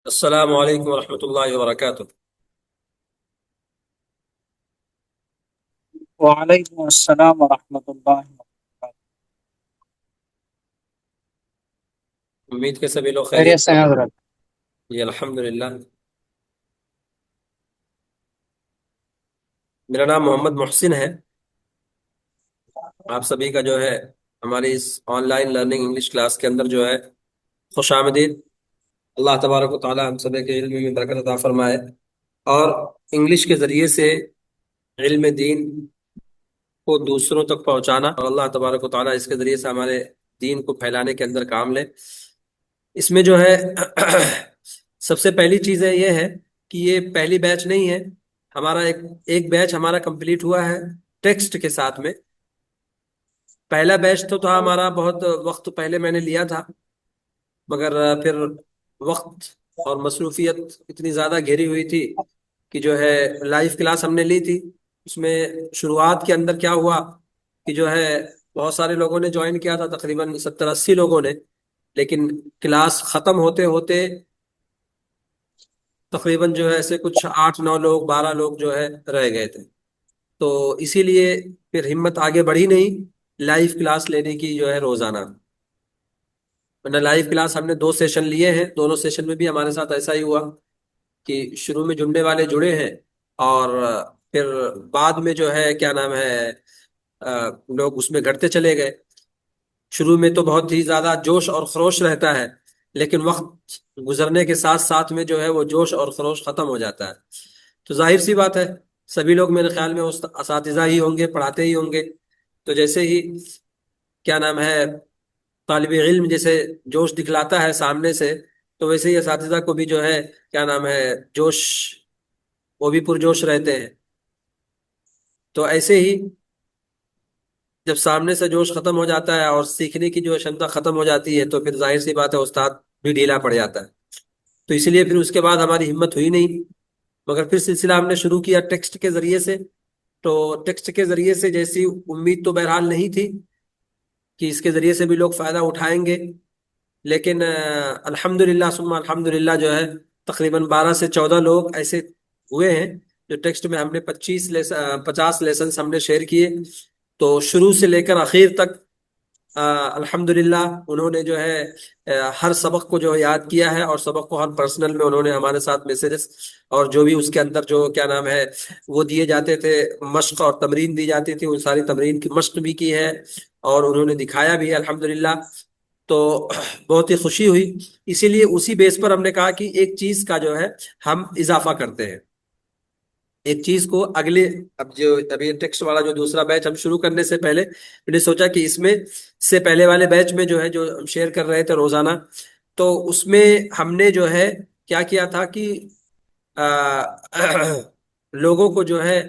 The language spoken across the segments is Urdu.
السلام علیکم ورحمۃ اللہ وبرکاتہ۔ وعلیکم السلام ورحمۃ اللہ وبرکاتہ۔ امید کے سبھی لوگ خیریت خیریت سے سے ہیں ہوں گے۔ حضرت؟ جی الحمد للہ۔ میرا نام محمد محسن ہے۔ آپ سبھی کا جو ہے ہماری اس online learning English class کے اندر جو ہے خوش آمدید۔ اللہ تبارک و تعالی ہم سبھی کے علم میں برکت عطا فرمائے، اور انگلش کے ذریعے سے علم دین کو دوسروں تک پہنچانا، اور اللہ تبارک و تعالی اس کے ذریعے سے ہمارے دین کو پھیلانے کے اندر کام لے۔ اس میں جو ہے سب سے پہلی چیز ہے یہ ہے کہ یہ پہلی بیچ نہیں ہے ہمارا، ایک بیچ ہمارا کمپلیٹ ہوا ہے ٹیکسٹ کے ساتھ میں۔ پہلا بیچ تو تھا ہمارا بہت وقت پہلے میں نے لیا تھا، مگر پھر وقت اور مصروفیت اتنی زیادہ گھیری ہوئی تھی کہ جو ہے لائیو کلاس ہم نے لی تھی۔ اس میں شروعات کے اندر کیا ہوا کہ جو ہے بہت سارے لوگوں نے جوائن کیا تھا، تقریباً 70-80 لوگوں نے، لیکن کلاس ختم ہوتے ہوتے تقریباً جو ہے ایسے کچھ 8-9 لوگ 12 لوگ جو ہے رہ گئے تھے۔ تو اسی لیے پھر ہمت آگے بڑھی نہیں لائیو کلاس لینے کی جو ہے روزانہ، ورنہ لائیو کلاس ہم نے 2 سیشن لیے ہیں، دونوں سیشن میں بھی ہمارے ساتھ ایسا ہی ہوا کہ شروع میں جڑنے والے جڑے ہیں، اور پھر بعد میں جو ہے کیا نام ہے لوگ اس میں گھٹتے چلے گئے۔ شروع میں تو بہت ہی زیادہ جوش اور خروش رہتا ہے، لیکن وقت گزرنے کے ساتھ ساتھ میں جو ہے وہ جوش اور خروش ختم ہو جاتا ہے۔ تو ظاہر سی بات ہے، سبھی لوگ میرے خیال میں اساتذہ ہی ہوں گے، پڑھاتے ہی ہوں گے۔ تو جیسے ہی کیا نام ہے طالب علم جیسے جوش دکھلاتا ہے سامنے سے، تو ویسے ہی اساتذہ کو بھی جو ہے کیا نام ہے جوش، وہ بھی پرجوش رہتے ہیں۔ تو ایسے ہی جب سامنے سے جوش ختم ہو جاتا ہے اور سیکھنے کی جو شمتا ختم ہو جاتی ہے، تو پھر ظاہر سی بات ہے استاد بھی ڈھیلا پڑ جاتا ہے۔ تو اسی لیے پھر اس کے بعد ہماری ہمت ہوئی نہیں، مگر پھر سلسلہ ہم نے شروع کیا ٹیکسٹ کے ذریعے سے۔ تو ٹیکسٹ کے ذریعے سے جیسی امید تو بہرحال نہیں تھی کہ اس کے ذریعے سے بھی لوگ فائدہ اٹھائیں گے، لیکن الحمدللہ ثم الحمدللہ جو ہے تقریباً 12 سے 14 لوگ ایسے ہوئے ہیں جو ٹیکسٹ میں ہم نے 50 لیسنس ہم نے شیئر کیے۔ تو شروع سے لے کر آخر تک الحمدللہ انہوں نے جو ہے ہر سبق کو جو یاد کیا ہے، اور سبق کو ہر پرسنل میں انہوں نے ہمارے ساتھ میسیجز اور جو بھی اس کے اندر جو کیا نام ہے وہ دیے جاتے تھے، مشق اور تمرین دی جاتی تھی، ان ساری تمرین کی مشق بھی کی ہے، اور انہوں نے دکھایا بھی ہے الحمدللہ۔ تو بہت ہی خوشی ہوئی، اسی لیے اسی بیس پر ہم نے کہا کہ ایک چیز کا جو ہے ہم اضافہ کرتے ہیں، ایک چیز کو اگلے، اب جو ابھی ٹیکسٹ والا جو دوسرا بیچ ہم شروع کرنے سے پہلے میں نے سوچا کہ اس میں سے پہلے والے بیچ میں جو ہے جو ہم شیئر کر رہے تھے روزانہ، تو اس میں ہم نے جو ہے کیا کیا تھا کہ آ، لوگوں کو جو ہے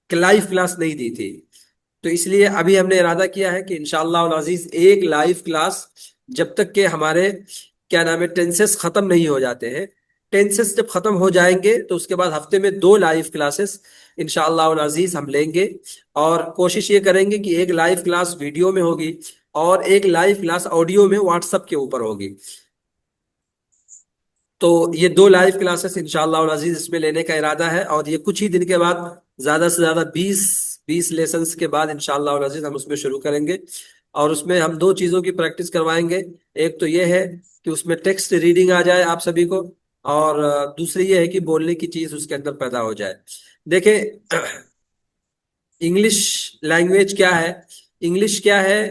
لائیو کلاس نہیں دی تھی۔ تو اس لیے ابھی ہم نے ارادہ کیا ہے کہ انشاءاللہ العزیز ایک لائیو کلاس، جب تک کہ ہمارے کیا نام ہے ٹینسز ختم نہیں ہو جاتے ہیں، ٹینسز جب ختم ہو جائیں گے تو اس کے بعد ہفتے میں 2 لائیو کلاسز انشاءاللہ العزیز ہم لیں گے، اور کوشش یہ کریں گے کہ ایک لائیو کلاس ویڈیو میں ہوگی اور ایک لائیو کلاس آڈیو میں واٹس ایپ کے اوپر ہوگی۔ تو یہ 2 لائیو کلاسز انشاءاللہ العزیز اس میں لینے کا ارادہ ہے، اور یہ کچھ ہی دن کے بعد، زیادہ سے زیادہ 20 لیسنز کے بعد انشاءاللہ العزیز ہم اس میں شروع کریں گے، اور اس میں ہم 2 چیزوں کی پریکٹس کروائیں گے۔ ایک تو یہ ہے کہ اس میں ٹیکسٹ ریڈنگ آ جائے آپ سبھی کو، اور دوسری یہ ہے کہ بولنے کی چیز اس کے اندر پیدا ہو جائے۔ دیکھیں انگلش لینگویج کیا ہے، انگلش کیا ہے،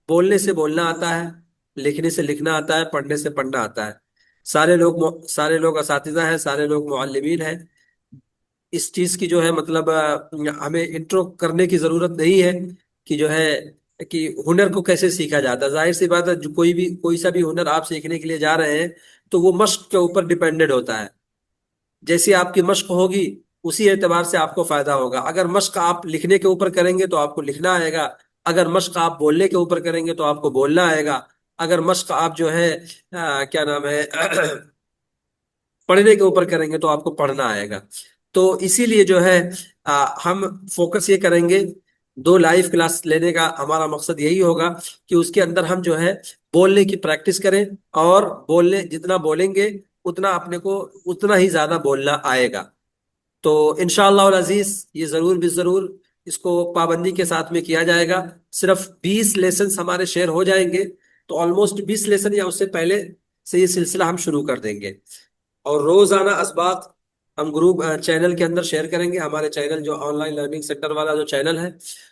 بولنے سے بولنا آتا ہے، لکھنے سے لکھنا آتا ہے، پڑھنے سے پڑھنا آتا ہے۔ سارے لوگ اساتذہ ہیں، سارے لوگ معلمین ہیں۔ اس چیز کی جو ہے مطلب ہمیں انٹرو کرنے کی ضرورت نہیں ہے کہ جو ہے کہ ہنر کو کیسے سیکھا جاتا ہے۔ ظاہر سی بات ہے، جو کوئی سا بھی ہنر آپ سیکھنے کے لیے جا رہے ہیں تو وہ مشق کے اوپر ڈیپینڈنٹ ہوتا ہے۔ جیسی آپ کی مشق ہوگی اسی اعتبار سے آپ کو فائدہ ہوگا۔ اگر مشق آپ لکھنے کے اوپر کریں گے تو آپ کو لکھنا آئے گا، اگر مشق آپ بولنے کے اوپر کریں گے تو آپ کو بولنا آئے گا، اگر مشق آپ جو ہے کیا نام ہے پڑھنے کے اوپر کریں گے تو آپ کو پڑھنا آئے گا۔ تو اسی لیے جو ہے ہم فوکس یہ کریں گے، 2 لائیو کلاس لینے کا ہمارا مقصد یہی ہوگا کہ اس کے اندر ہم جو ہے بولنے کی پریکٹس کریں، اور بولنے جتنا بولیں گے اتنا اپنے کو اتنا ہی زیادہ بولنا آئے گا. تو انشاءاللہ العزیز یہ ضرور بھی ضرور اس کو پابندی کے ساتھ میں کیا جائے گا. صرف 20 لیسنز ہمارے شیئر ہو جائیں گے تو آلموسٹ 20 لیسن یا اس سے پہلے سے یہ سلسلہ ہم شروع کر دیں گے. اور روزانہ اسباق ہم گروپ چینل کے اندر شیئر کریں گے. ہمارے چینل جو آن لائن لرننگ سینٹر والا جو چینل ہے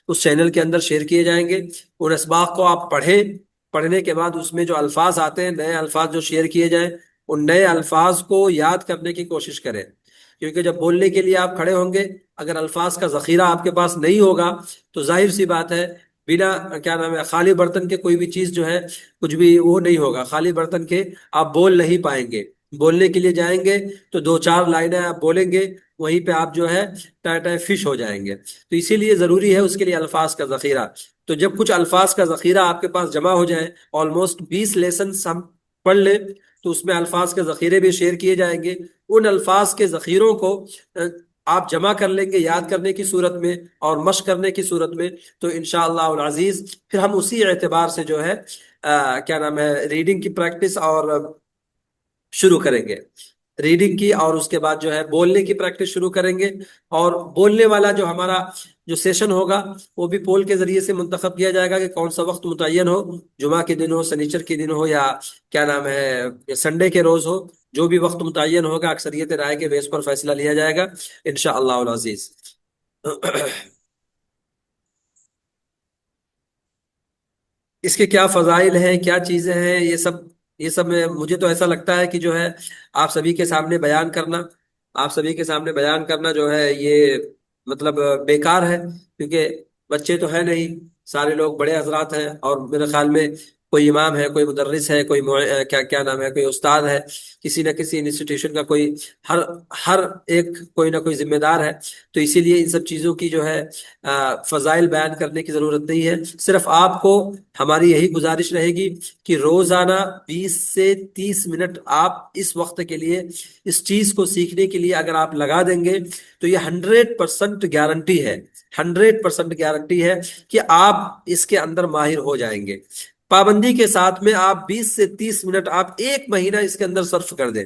اس چینل کے اندر شیئر کیے جائیں گے. ان اسباق کو آپ پڑھیں. پڑھنے کے بعد اس میں جو الفاظ آتے ہیں، نئے الفاظ جو شیئر کیے جائیں، ان نئے الفاظ کو یاد کرنے کی کوشش کریں. کیونکہ جب بولنے کے لیے آپ کھڑے ہوں گے، اگر الفاظ کا ذخیرہ آپ کے پاس نہیں ہوگا تو ظاہر سی بات ہے بنا کیا نام ہے خالی برتن کے کوئی بھی چیز جو ہے کچھ بھی وہ نہیں ہوگا. خالی برتن کے آپ بول نہیں پائیں گے. بولنے کے لیے جائیں گے تو 2 4 لائنیں آپ بولیں گے، وہیں پہ آپ جو ہے ٹائے ٹائے فش ہو جائیں گے. تو اسی لیے ضروری ہے اس کے لیے الفاظ کا ذخیرہ. تو جب کچھ الفاظ کا ذخیرہ آپ کے پاس جمع ہو جائے، آلموسٹ 20 لیسنس ہم پڑھ لیں، تو اس میں الفاظ کے ذخیرے بھی شیئر کیے جائیں گے. ان الفاظ کے ذخیروں کو آپ جمع کر لیں گے یاد کرنے کی صورت میں اور مشق کرنے کی صورت میں. تو انشاءاللہ العزیز پھر ہم اسی اعتبار سے جو ہے کیا نام ہے ریڈنگ کی پریکٹس اور شروع کریں گے. ریڈنگ کی اور اس کے بعد جو ہے بولنے کی پریکٹس شروع کریں گے. اور بولنے والا جو ہمارا جو سیشن ہوگا وہ بھی پول کے ذریعے سے منتخب کیا جائے گا کہ کون سا وقت متعین ہو، جمعہ کے دن ہو، سنیچر کے دن ہو، یا کیا نام ہے سنڈے کے روز ہو. جو بھی وقت متعین ہوگا اکثریت رائے کے بیس پر فیصلہ لیا جائے گا انشاءاللہ العزیز. اس کے کیا فضائل ہیں، کیا چیزیں ہیں، یہ سب مجھے تو ایسا لگتا ہے کہ جو ہے آپ سبھی کے سامنے بیان کرنا، آپ سبھی کے سامنے بیان کرنا جو ہے یہ مطلب بیکار ہے. کیونکہ بچے تو ہیں نہیں، سارے لوگ بڑے حضرات ہیں، اور میرے خیال میں کوئی امام ہے، کوئی مدرس ہے، کوئی کیا کیا نام ہے، کوئی استاد ہے، کسی نہ کسی انسٹیٹیوشن کا کوئی ہر ہر ایک کوئی نہ کوئی ذمہ دار ہے. تو اسی لیے ان سب چیزوں کی جو ہے فضائل بیان کرنے کی ضرورت نہیں ہے. صرف آپ کو ہماری یہی گزارش رہے گی کہ روزانہ 20 سے 30 منٹ آپ اس وقت کے لیے اس چیز کو سیکھنے کے لیے اگر آپ لگا دیں گے تو یہ 100% گارنٹی ہے، 100% گارنٹی ہے کہ آپ اس کے اندر ماہر ہو جائیں گے. پابندی کے ساتھ میں آپ 20 سے 30 منٹ آپ ایک مہینہ اس کے اندر صرف کر دیں.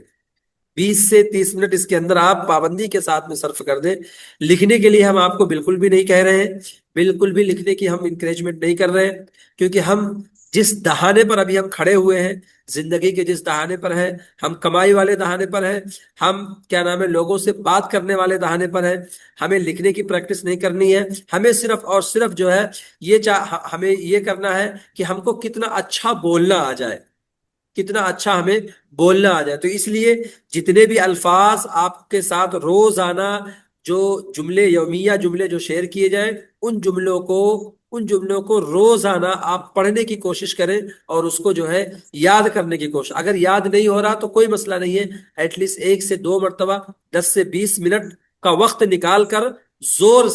20 سے 30 منٹ اس کے اندر آپ پابندی کے ساتھ میں صرف کر دیں. لکھنے کے لیے ہم آپ کو بالکل بھی نہیں کہہ رہے ہیں، بالکل بھی لکھنے کی ہم انکریجمنٹ نہیں کر رہے ہیں. کیونکہ ہم جس دہانے پر ابھی ہم کھڑے ہوئے ہیں، زندگی کے جس دہانے پر ہیں، ہم کمائی والے دہانے پر ہیں، ہم کیا نام ہے لوگوں سے بات کرنے والے دہانے پر ہیں. ہمیں لکھنے کی پریکٹس نہیں کرنی ہے. ہمیں صرف اور صرف جو ہے ہمیں یہ کرنا ہے کہ ہم کو کتنا اچھا بولنا آ جائے، کتنا اچھا ہمیں بولنا آ جائے. تو اس لیے جتنے بھی الفاظ آپ کے ساتھ روزانہ جو جملے یومیہ جملے جو شیئر کیے جائیں، ان جملوں کو روزانہ آپ پڑھنے کی کوشش کریں اور اس کو جو ہے یاد کرنے کی کوشش. اگر یاد نہیں ہو رہا تو کوئی مسئلہ نہیں ہے، ایٹ لیسٹ 1 سے 2 مرتبہ 10 سے 20 منٹ کا وقت نکال کر زور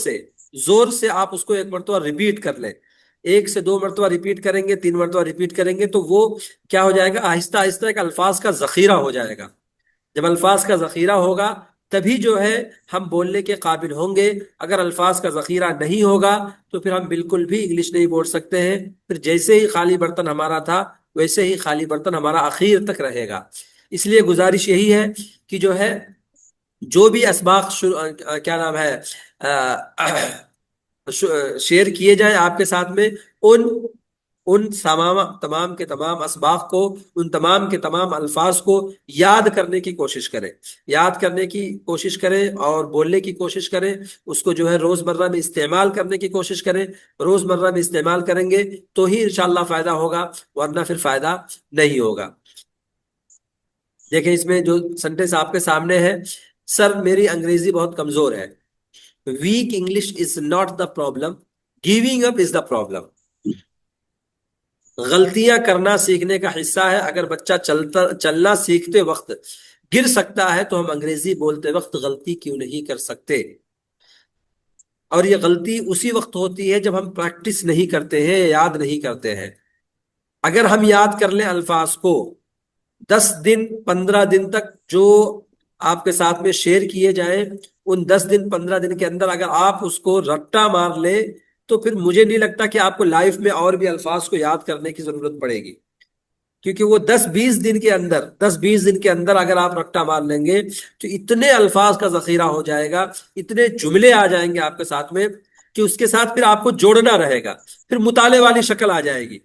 سے آپ اس کو 1 مرتبہ ریپیٹ کر لیں. 1 سے 2 مرتبہ ریپیٹ کریں گے، 3 مرتبہ ریپیٹ کریں گے تو وہ کیا ہو جائے گا، آہستہ آہستہ ایک الفاظ کا ذخیرہ ہو جائے گا. جب الفاظ کا ذخیرہ ہوگا تبھی جو ہے ہم بولنے کے قابل ہوں گے. اگر الفاظ کا ذخیرہ نہیں ہوگا تو پھر ہم بالکل بھی انگلش نہیں بول سکتے ہیں. پھر جیسے ہی خالی برتن ہمارا تھا ویسے ہی خالی برتن ہمارا آخر تک رہے گا. اس لیے گزارش یہی ہے کہ جو ہے جو بھی اسباق کیا نام ہے شیئر کیے جائیں آپ کے ساتھ میں، ان ان تمام کے تمام اسباق کو، ان تمام کے تمام الفاظ کو یاد کرنے کی کوشش کریں. یاد کرنے کی کوشش کریں اور بولنے کی کوشش کریں. اس کو جو ہے روزمرہ میں استعمال کرنے کی کوشش کریں. روزمرہ میں استعمال کریں گے تو ہی انشاءاللہ فائدہ ہوگا، ورنہ پھر فائدہ نہیں ہوگا. دیکھیں اس میں جو سنٹینس آپ کے سامنے ہے، سر میری انگریزی بہت کمزور ہے. Weak English is not the problem, giving up is the problem. غلطیاں کرنا سیکھنے کا حصہ ہے. اگر بچہ چلنا سیکھتے وقت گر سکتا ہے تو ہم انگریزی بولتے وقت غلطی کیوں نہیں کر سکتے؟ اور یہ غلطی اسی وقت ہوتی ہے جب ہم پریکٹس نہیں کرتے ہیں، یاد نہیں کرتے ہیں. اگر ہم یاد کر لیں الفاظ کو 10 دن 15 دن تک جو آپ کے ساتھ میں شیئر کیے جائیں، ان 10 دن 15 دن کے اندر اگر آپ اس کو رٹا مار لیں تو پھر مجھے نہیں لگتا کہ آپ کو لائف میں اور بھی الفاظ کو یاد کرنے کی ضرورت پڑے گی. کیونکہ وہ 10-20 دن کے اندر اگر آپ رٹا مار لیں گے تو اتنے الفاظ کا ذخیرہ ہو جائے گا، اتنے جملے آ جائیں گے آپ کے ساتھ میں کہ اس کے ساتھ پھر آپ کو جوڑنا رہے گا، پھر مطالعے والی شکل آ جائے گی،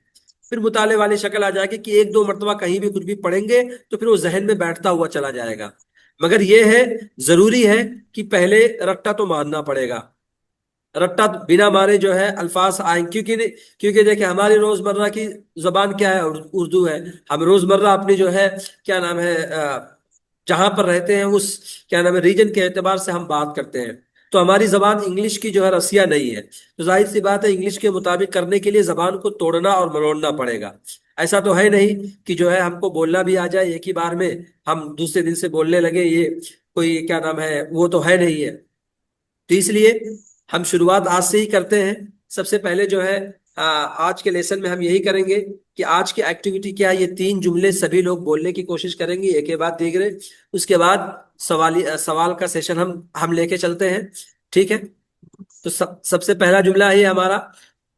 کہ ایک دو مرتبہ کہیں بھی کچھ بھی پڑھیں گے تو پھر وہ ذہن میں بیٹھتا ہوا چلا جائے گا۔ مگر یہ ہے، ضروری ہے کہ پہلے رٹا تو مارنا پڑے گا، رٹا بنا مارے جو ہے الفاظ آئیں، کیونکہ دیکھیں ہماری روزمرہ کی زبان کیا ہے، اردو ہے۔ ہم روزمرہ اپنی جو ہے کیا نام ہے جہاں پر رہتے ہیں اس کیا نام ہے ریجن کے اعتبار سے ہم بات کرتے ہیں، تو ہماری زبان انگلش کی جو ہے رسیا نہیں ہے، تو ظاہر سی بات ہے انگلش کے مطابق کرنے کے لیے زبان کو توڑنا اور مروڑنا پڑے گا۔ ایسا تو ہے نہیں کہ جو ہے ہم کو بولنا بھی آ جائے ایک ہی بار میں، ہم دوسرے دن سے بولنے لگے، یہ کوئی کیا نام ہے وہ تو ہے نہیں ہے۔ تو اس لیے ہم شروعات آج سے ہی کرتے ہیں۔ سب سے پہلے جو ہے آج کے لیسن میں ہم یہی کریں گے کہ آج کی ایکٹیویٹی کیا ہے، یہ 3 جملے سبھی لوگ بولنے کی کوشش کریں گے ایک کے بعد دیگرے، اس کے بعد سوال کا سیشن ہم لے کے چلتے ہیں، ٹھیک ہے؟ تو سب سے پہلا جملہ ہے ہمارا،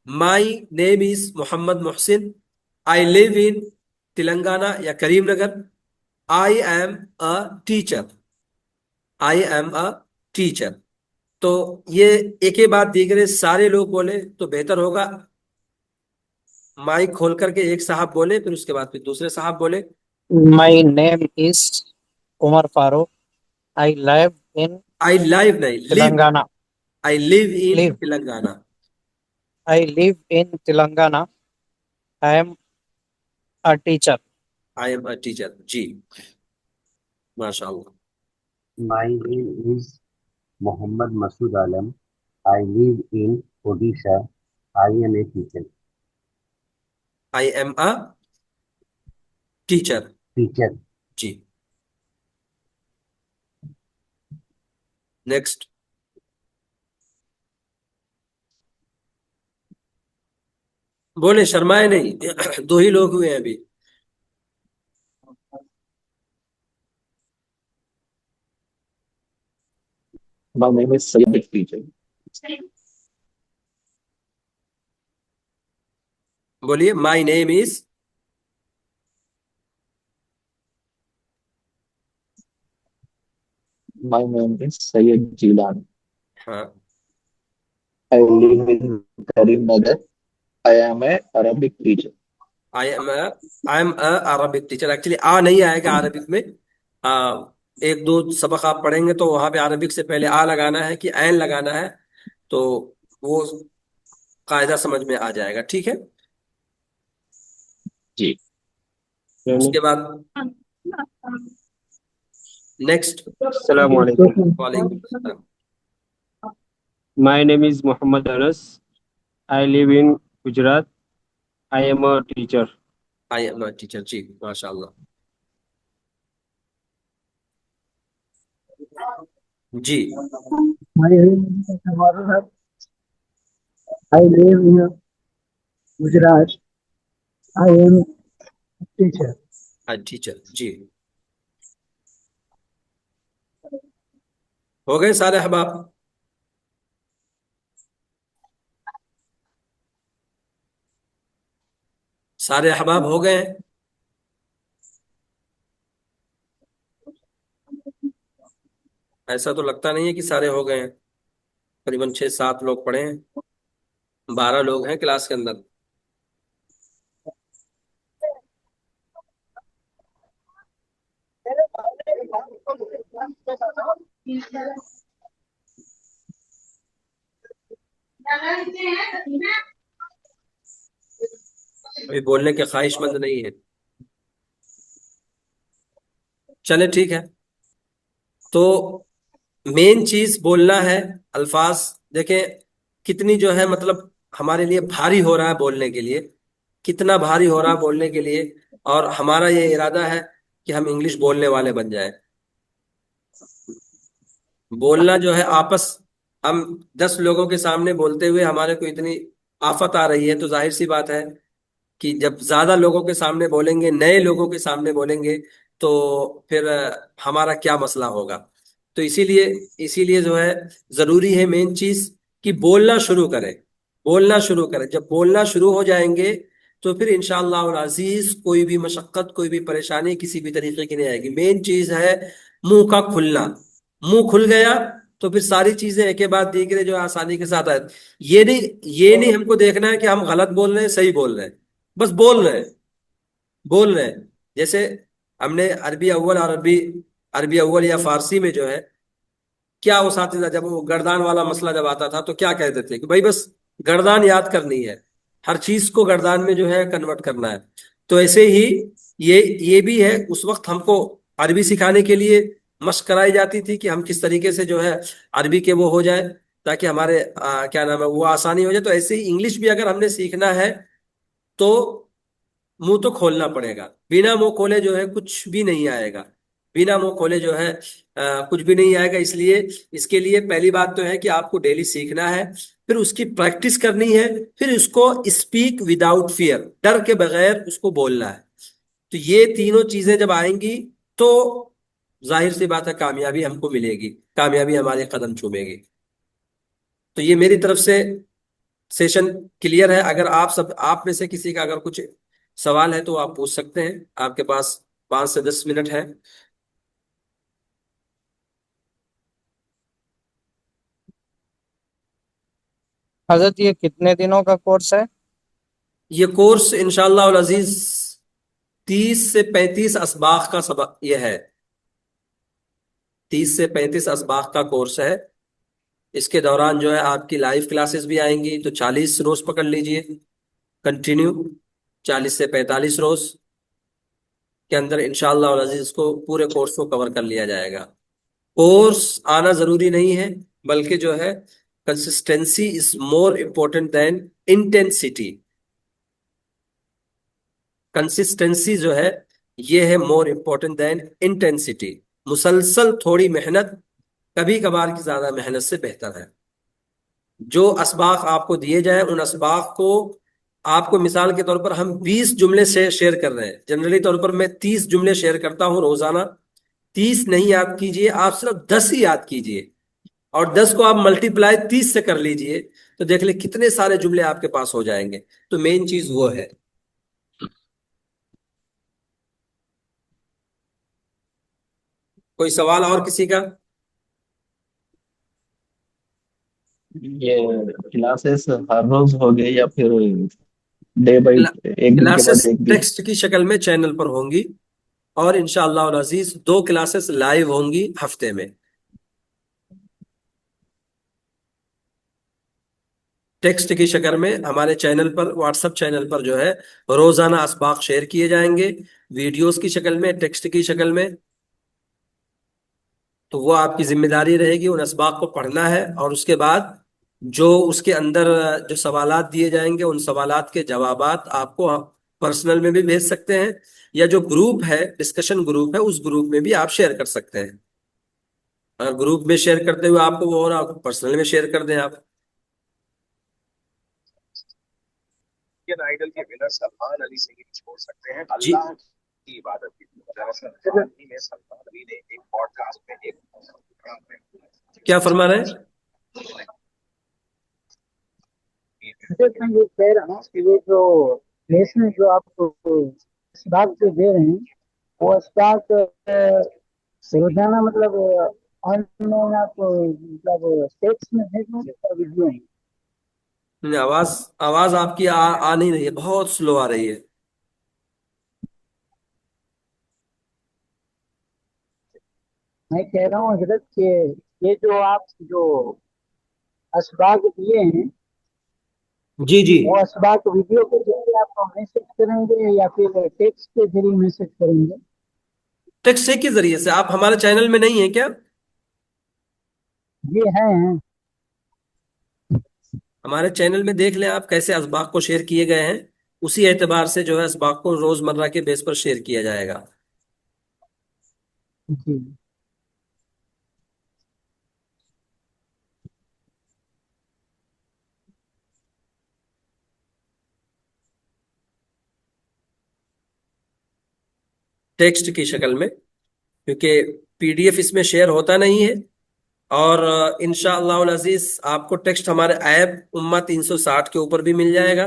مائی نیم از محمد محسن، آئی لیو ان تلنگانہ یا Karimnagar, I am a teacher, I am a teacher. تو یہ ایک ہی بات دیگرے سارے لوگ بولے تو بہتر ہوگا، مائک کھول کر کے ایک صاحب بولے پھر اس کے بعد پھر دوسرے صاحب بولے۔ My name is Umar Farooq. I live in I live نہیں، live, Telangana. I live in Live. Telangana, I live in Telangana. I am a teacher. I am a teacher, جی ماشاء اللہ۔ My name is Mohammad Masood Alam. I live in Odisha. I am a teacher. I am a teacher, Teacher. جی نیکسٹ۔ بولے شرمائے نہیں، 2 ہی لوگ ہوئے ہیں ابھی۔ My name is Sayed Teacher. بولیے مائی نیم از، My name is Sayed Jilan. ہاں I live in Karimnagar. I am a Arabic teacher. I am a Arabic teacher, actually نہیں آئے گا عربک میں، آ، ایک دو سبق آپ پڑھیں گے تو وہاں پہ عربک سے پہلے لگانا ہے کہ عین لگانا ہے، تو وہ قاعدہ سمجھ میں آ جائے گا، ٹھیک ہے؟ جی اس کے بعد نیکسٹ۔ السلام علیکم. وعلیکم السلام۔ My name is Muhammad Anas. I live in Gujarat. I am a teacher. I am a teacher, جی ماشاء اللہ، جی My name is Tamarul. I live in Gujarat. I am a teacher. Teacher, جی ہو گئے سارے احباب؟ سارے احباب ہو گئے ہیں؟ ایسا تو لگتا نہیں ہے کہ سارے ہو گئے ہیں، تقریباً 6-7 لوگ پڑھے ہیں، 12 لوگ ہیں کلاس کے اندر۔ ابھی بولنے کے خواہش مند نہیں ہے، چلے ٹھیک ہے۔ تو مین چیز بولنا ہے، الفاظ دیکھیں کتنی جو ہے مطلب ہمارے لیے بھاری ہو رہا ہے بولنے کے لیے، کتنا بھاری ہو رہا ہے بولنے کے لیے، اور ہمارا یہ ارادہ ہے کہ ہم انگلش بولنے والے بن جائیں۔ بولنا جو ہے ہم 10 لوگوں کے سامنے بولتے ہوئے ہمارے کو اتنی آفت آ رہی ہے، تو ظاہر سی بات ہے کہ جب زیادہ لوگوں کے سامنے بولیں گے، نئے لوگوں کے سامنے بولیں گے، تو پھر ہمارا کیا مسئلہ ہوگا۔ تو اسی لیے جو ہے ضروری ہے مین چیز کہ بولنا شروع کریں، بولنا شروع کریں۔ جب بولنا شروع ہو جائیں گے تو پھر انشاءاللہ العزیز کوئی بھی مشقت، کوئی بھی پریشانی کسی بھی طریقے کی نہیں آئے گی. مین چیز ہے منہ کا کھلنا. منہ کھل گیا تو پھر ساری چیزیں ایک کے بعد دیگرے جو ہے آسانی کے ساتھ آئے. یہ نہیں ہم کو دیکھنا ہے کہ ہم غلط بول رہے ہیں صحیح بول رہے ہیں، بس بول رہے ہیں. جیسے ہم نے عربی اول اور عربی اول یا فارسی میں جو ہے کیا اساتذہ جب وہ گردان والا مسئلہ جب آتا تھا تو کیا کہتے تھے کہ بھائی بس گردان یاد کرنی ہے، ہر چیز کو گردان میں جو ہے کنورٹ کرنا ہے. تو ایسے ہی یہ بھی ہے. اس وقت ہم کو عربی سکھانے کے لیے مشق کرائی جاتی تھی کہ ہم کس طریقے سے جو ہے عربی کے وہ ہو جائے تاکہ ہمارے کیا نام ہے وہ آسانی ہو جائے. تو ایسے ہی انگلش بھی اگر ہم نے سیکھنا ہے تو منہ تو کھولنا پڑے گا. بنا منہ کھولے جو ہے کچھ بھی نہیں آئے گا. بنا منہ کھولے جو ہے کچھ بھی نہیں آئے گا. اس لیے اس کے لیے پہلی بات تو ہے کہ آپ کو ڈیلی سیکھنا ہے، پھر اس کی پریکٹس کرنی ہے، پھر اس کو اسپیک وداؤٹ فیئر، ڈر کے بغیر اس کو بولنا ہے. تو یہ تینوں چیزیں جب آئیں گی تو ظاہر سی بات ہے کامیابی ہم کو ملے گی، کامیابی ہمارے قدم چومے گی. تو یہ میری طرف سے سیشن کلیئر ہے. اگر آپ میں سے کسی کا اگر کچھ سوال ہے تو آپ پوچھ سکتے ہیں. آپ کے پاس 5 سے 10 منٹ ہے. حضرت یہ کتنے دنوں کا کورس ہے؟ یہ کورس انشاءاللہ العزیز 30 سے 35 اسباق کا سبق یہ ہے. 30 سے 35 اسباق کا کورس ہے. اس کے دوران جو ہے آپ کی لائیو کلاسز بھی آئیں گی. تو 40 روز پکڑ لیجئے کنٹینیو، 40 سے 45 روز کے اندر انشاءاللہ العزیز کو پورے کورس کو کور کر لیا جائے گا. کورس آنا ضروری نہیں ہے، بلکہ جو ہے کنسسٹنسی از مور امپورٹنٹ دین انٹینسٹی. کنسسٹنسی جو ہے یہ ہے مور امپورٹنٹ دین انٹینسٹی. مسلسل تھوڑی محنت کبھی کبھار کی زیادہ محنت سے بہتر ہے. جو اسباق آپ کو دیے جائیں ان اسباق کو آپ کو مثال کے طور پر ہم 20 جملے سے شیئر کر رہے ہیں. جنرلی طور پر میں 30 جملے شیئر کرتا ہوں روزانہ. 30 نہیں یاد کیجئے، آپ صرف 10 ہی یاد کیجئے، اور 10 کو آپ ملٹی پلائی 30 سے کر لیجئے تو دیکھ لیں کتنے سارے جملے آپ کے پاس ہو جائیں گے. تو مین چیز وہ ہے. کوئی سوال اور کسی کا؟ یہ کلاسز ہر روز ہوگی یا پھر ڈے بائی ایک دن کے کلاسز بعد ایک دن؟ ٹیکسٹ کی شکل میں چینل پر ہوں گی، اور انشاءاللہ العزیز 2 کلاسز لائیو ہوں گی ہفتے میں. ٹیکسٹ کی شکل میں ہمارے چینل پر، واٹس ایپ چینل پر جو ہے روزانہ اسباق شیئر کیے جائیں گے، ویڈیوز کی شکل میں، ٹیکسٹ کی شکل میں. تو وہ آپ کی ذمہ داری رہے گی ان اسباق کو پڑھنا ہے، اور اس کے بعد جو اس کے اندر جو سوالات دیے جائیں گے ان سوالات کے جوابات آپ کو پرسنل میں بھی بھیج سکتے ہیں، یا جو گروپ ہے ڈسکشن گروپ ہے اس گروپ میں بھی آپ شیئر کر سکتے ہیں. اگر گروپ میں شیئر کرتے ہوئے آپ کو وہ، اور آپ پرسنل میں شیئر کر دیں آپ. آئیڈل کے ونر سلمان علی سے ہی چھوڑ سکتے ہیں جی اللہ کی عبادت کی. دراصل حال ہی میں سلمان علی نے ایک پوڈ کاسٹ میں کیا فرما رہے ہیں؟ میں یہ کہہ رہا ہوں کہ وہ جو لیسن جو آپ کو اسباق جو دے رہے ہیں وہ اسباق روزانہ مطلب آن لائن آپ مطلب ٹیکسٹ میں بھیجیں گے یا ویڈیو میں؟ نہیں، آواز آپ کی آ نہیں رہی ہے، بہت سلو آ رہی ہے. میں کہہ رہا ہوں حضرت کہ یہ جو آپ جو اسباق دیے ہیں جی جی، وہ اسباق ویڈیو کے ذریعے آپ کو میسج کریں گے یا پھر ٹیکسٹ کے ذریعے میسج کریں گے؟ ٹیکسٹ کے ذریعے سے. آپ ہمارے چینل میں نہیں ہیں کیا؟ جی ہیں. ہمارے چینل میں دیکھ لیں آپ کیسے اسباق کو شیئر کیے گئے ہیں، اسی اعتبار سے جو ہے اسباق کو روز مرہ کے بیس پر شیئر کیا جائے گا. جی ٹیکسٹ کی شکل میں، کیونکہ پی ڈی ایف اس میں شیئر ہوتا نہیں ہے. اور انشاءاللہ العزیز آپ کو ٹیکسٹ ہمارے ایپ امہ 360 کے اوپر بھی مل جائے گا.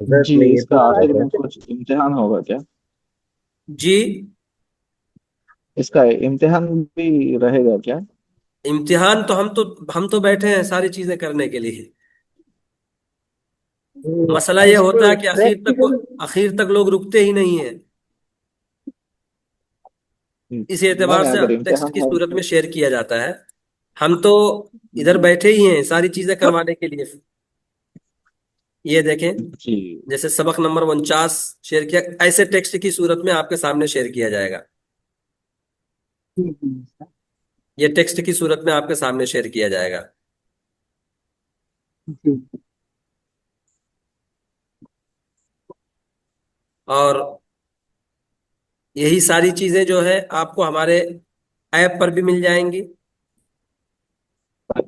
حضرت جی میں یہ اس کا پوچھ رہا آخر تھا، میں کچھ امتحان ہوگا کیا؟ جی اس کا امتحان بھی رہے گا کیا؟ امتحان تو ہم تو بیٹھے ہیں ساری چیزیں کرنے کے لیے. مسئلہ یہ اس پہ ہوتا ہے کہ پریکٹیکل. اخیر تک لوگ رکتے ہی نہیں ہیں. اس نہیں اعتبار نہیں، سے اگر ٹیکسٹ امتحان کی ہے صورت تو میں شیئر کیا جاتا ہے. ہم تو ادھر بیٹھے ہی ہیں ساری چیزیں کروانے کے لیے. یہ دیکھیں، جی جیسے سبق نمبر 49 شیئر کیا، ایسے ٹیکسٹ کی صورت میں آپ کے سامنے شیئر کیا جائے گا. یہ ٹیکسٹ کی صورت میں آپ کے سامنے شیئر کیا جائے گا. جی اور یہی ساری چیزیں جو ہے آپ کو ہمارے ایپ پر بھی مل جائیں گی.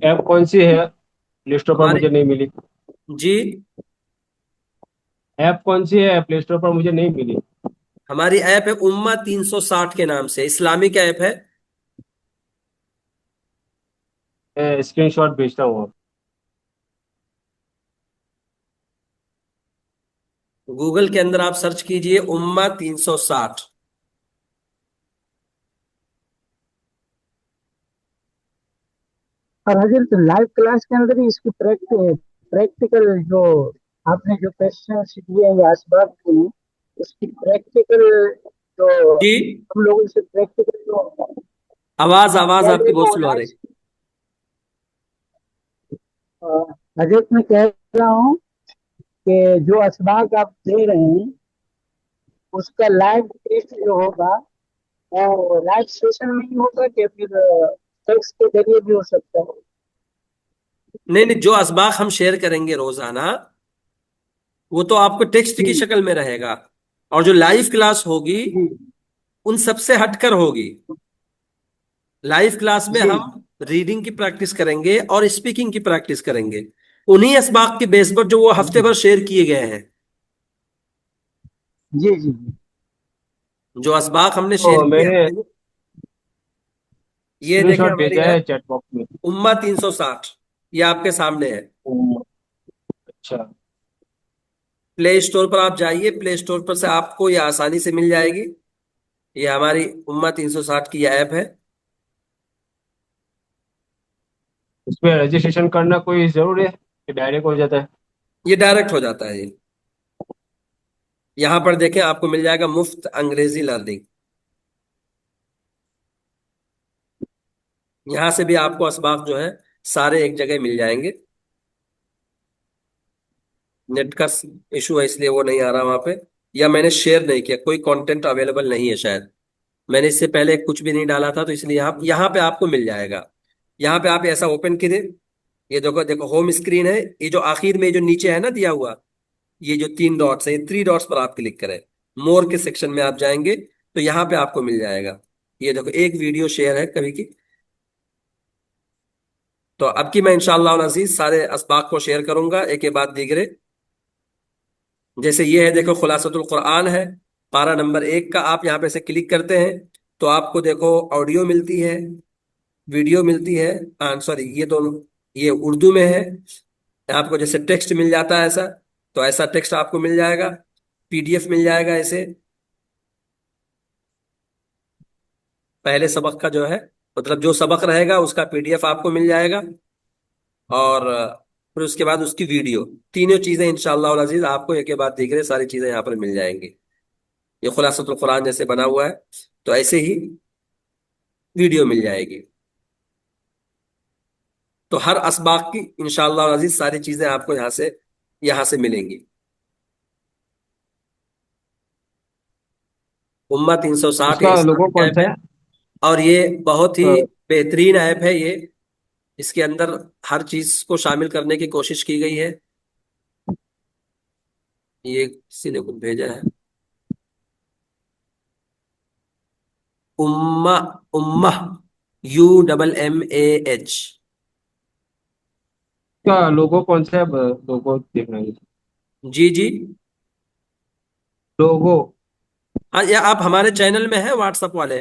ایپ کون سی ہے؟ پلے اسٹور پر ہمارے مجھے نہیں ملی. جی ایپ کون سی ہے؟ پلے اسٹور پر مجھے نہیں ملی. ہماری ایپ ہے امہ 360 کے نام سے، اسلامک ایپ ہے. میں اسکرین شاٹ بھیجتا ہوں. گوگل کے اندر آپ سرچ کیجئے امہ 360. اور حضرت لائیو کلاس کے اندر ہی اس کی پریکٹیکل جو آپ نے جو کوشچنس دیے ہیں یا اسباب دیے ہیں، اس کی پریکٹیکل جو جی ہم لوگوں سے پریکٹیکل جو آواز کیا آپ کی جائے گا بہت وہ سلو آ رہی. لائف. حضرت میں کہہ رہا ہوں کہ جو اسباق آپ دے رہے ہیں اس کا لائیو ٹیسٹ جو ہوگا وہ لائیو سیشن میں ہی ہوگا کہ پھر ٹیکسٹ کے ذریعے بھی ہو سکتا ہے؟ نہیں نہیں، جو اسباق ہم شیئر کریں گے روزانہ وہ تو آپ کو ٹیکسٹ کی جی شکل میں رہے گا، اور جو لائیو کلاس ہوگی جی ان سب سے ہٹ کر ہوگی. لائیو کلاس میں جی ہم ریڈنگ کی پریکٹس کریں گے اور اسپیکنگ کی پریکٹس کریں گے انہی اسباق کے بیس پر جو وہ ہفتے جی بھر شیئر کیے گئے ہیں. جی جی. جو اسباق ہم نے تو شیئر میں کیا نے ہے یہ اسکرین دیکھیں شاٹ ہماری بھیجا ہے ہے چیٹ باکس میں. امہ 360، یہ آپ کے سامنے ہے. اچھا. پلے اسٹور پر آپ جائیے، پلے اسٹور پر سے آپ کو یہ آسانی سے مل جائے گی. یہ ہماری امہ 360 کی یہ ایپ ہے. اس میں رجسٹریشن کرنا کوئی ضروری ہے کہ ڈائریکٹ ہو جاتا ہے؟ یہ ڈائریکٹ ہو جاتا ہے. یہ یہاں پر دیکھیں آپ کو مل جائے گا مفت انگریزی لرننگ. یہاں سے بھی آپ کو اسباق جو ہے سارے ایک جگہ مل جائیں گے. نیٹ کا ایشو ہے اس لیے وہ نہیں آ رہا وہاں پہ، یا میں نے شیئر نہیں کیا، کوئی کانٹینٹ اویلیبل نہیں ہے شاید. میں نے اس سے پہلے کچھ بھی نہیں ڈالا تھا تو اس لیے یہاں پہ آپ کو مل جائے گا. یہاں پہ آپ ایسا اوپن کریں، یہ دیکھو دیکھو ہوم اسکرین ہے. یہ جو آخر میں جو نیچے ہے نا دیا ہوا، یہ جو 3 ڈاٹس ہیں، یہ 3 ڈاٹس پر آپ کلک کریں. مور کے سیکشن میں آپ جائیں گے تو یہاں پہ آپ کو مل جائے گا. یہ دیکھو ایک ویڈیو شیئر ہے کبھی کی. تو اب کی میں انشاءاللہ العزیز سارے اسباق کو شیئر کروں گا ایک کے بعد دیگرے. جیسے یہ ہے دیکھو خلاصۃ القرآن ہے، پارہ نمبر 1 کا. آپ یہاں پہ سے کلک کرتے ہیں تو آپ کو دیکھو آڈیو ملتی ہے، ویڈیو ملتی ہے. سوری، یہ دونوں یہ اردو میں ہے. آپ کو جیسے ٹیکسٹ مل جاتا ہے ایسا، تو ایسا ٹیکسٹ آپ کو مل جائے گا. پی ڈی ایف مل جائے گا ایسے. پہلے سبق کا جو ہے مطلب جو سبق رہے گا اس کا پی ڈی ایف آپ کو مل جائے گا، اور پھر اس کے بعد اس کی ویڈیو. تینوں چیزیں انشاءاللہ العزیز آپ کو ایک کے بعد دیکھ رہے ساری چیزیں یہاں پر مل جائیں گی. یہ خلاصۃ القرآن جیسے بنا ہوا ہے تو ایسے ہی ویڈیو مل جائے گی. تو ہر اسباق کی انشاءاللہ العزیز ساری چیزیں آپ کو یہاں سے ملیں گی. امہ اس 360 یہ کا لوگو اسلامک کون ایپ سا ہے، ہے؟ اور یہ بہت ہی بہترین ایپ ہے. یہ اس کے اندر ہر چیز کو شامل کرنے کی کوشش کی گئی ہے. یہ کسی نے کچھ بھیجا ہے، امہ امہ UMMAH. اس کا لوگو کون سا ہے؟ لوگو دیکھنا ہے. جی جی. لوگو ہاں، یا آپ ہمارے چینل میں ہیں واٹس ایپ والے؟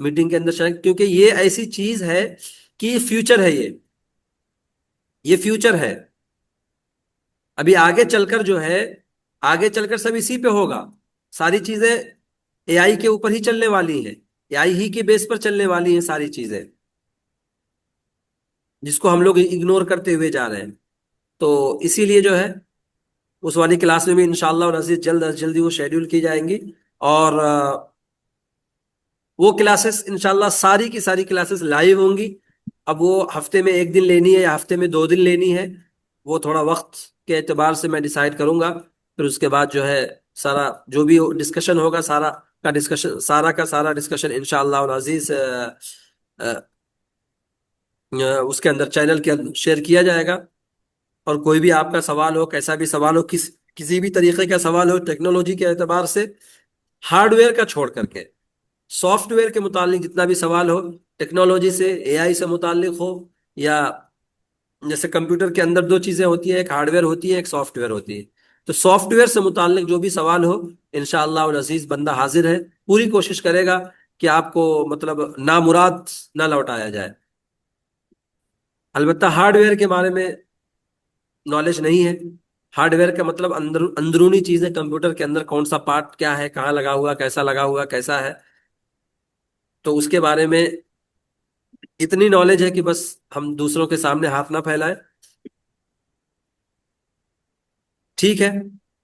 میٹنگ کے اندر شامل، کیونکہ یہ ایسی چیز ہے کہ یہ فیوچر ہے، یہ فیوچر ہے. ابھی آگے چل کر جو ہے، آگے چل کر سب اسی پہ ہوگا. ساری چیزیں اے آئی کے اوپر ہی چلنے والی ہیں، اے آئی ہی کے بیس پر چلنے والی ہیں ساری چیزیں، جس کو ہم لوگ اگنور کرتے ہوئے جا رہے ہیں. تو اسی لیے جو ہے اس والی کلاس میں بھی انشاءاللہ اور عزیز جلد از جلدی وہ شیڈیول کی جائیں گی. اور وہ کلاسز انشاءاللہ ساری کی ساری کلاسز لائیو ہوں گی. اب وہ ہفتے میں 1 دن لینی ہے یا ہفتے میں 2 دن لینی ہے، وہ تھوڑا وقت کے اعتبار سے میں ڈیسائیڈ کروں گا. پھر اس کے بعد جو ہے سارا جو بھی ڈسکشن ہوگا، سارا کا سارا ڈسکشن انشاءاللہ اور عزیز اس کے اندر چینل کے اندر شیئر کیا جائے گا. اور کوئی بھی آپ کا سوال ہو، کیسا بھی سوال ہو، کسی بھی طریقے کا سوال ہو ٹیکنالوجی کے اعتبار سے، ہارڈ ویئر کا چھوڑ کر کے سافٹ ویئر کے متعلق جتنا بھی سوال ہو، ٹیکنالوجی سے، اے آئی سے متعلق ہو، یا جیسے کمپیوٹر کے اندر 2 چیزیں ہوتی ہیں، ایک ہارڈ ویئر ہوتی ہے، ایک سافٹ ویئر ہوتی ہے. تو سافٹ ویئر سے متعلق جو بھی سوال ہو انشاءاللہ العزیز بندہ حاضر ہے، پوری کوشش کرے گا کہ آپ کو مطلب نامراد نہ لوٹایا جائے. البتہ ہارڈ ویئر کے بارے میں نالج نہیں ہے. ہارڈ ویئر کا مطلب اندرونی چیزیں، کمپیوٹر کے اندر کون سا پارٹ کیا ہے، کہاں لگا ہوا، کیسا لگا ہوا، کیسا ہے، تو اس کے بارے میں اتنی نالج ہے کہ بس ہم دوسروں کے سامنے ہاتھ نہ پھیلائیں. ٹھیک ہے،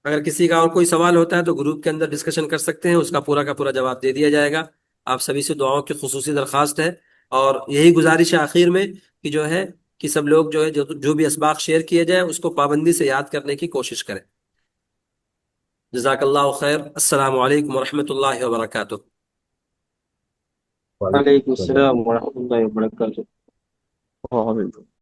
اگر کسی کا اور کوئی سوال ہوتا ہے تو گروپ کے اندر ڈسکشن کر سکتے ہیں، اس کا پورا کا پورا جواب دے دیا جائے گا. آپ سبھی سے دعاؤں کی خصوصی درخواست ہے، اور یہی گزارش ہے آخر میں کہ جو ہے کہ سب لوگ جو ہے جو بھی اسباق شیئر کیے جائیں اس کو پابندی سے یاد کرنے کی کوشش کریں. جزاک اللہ خیر. السلام علیکم ورحمۃ اللہ وبرکاتہ. وعلیکم وعلیکم السلام. السلام ورحمۃ اللہ وبرکاتہ.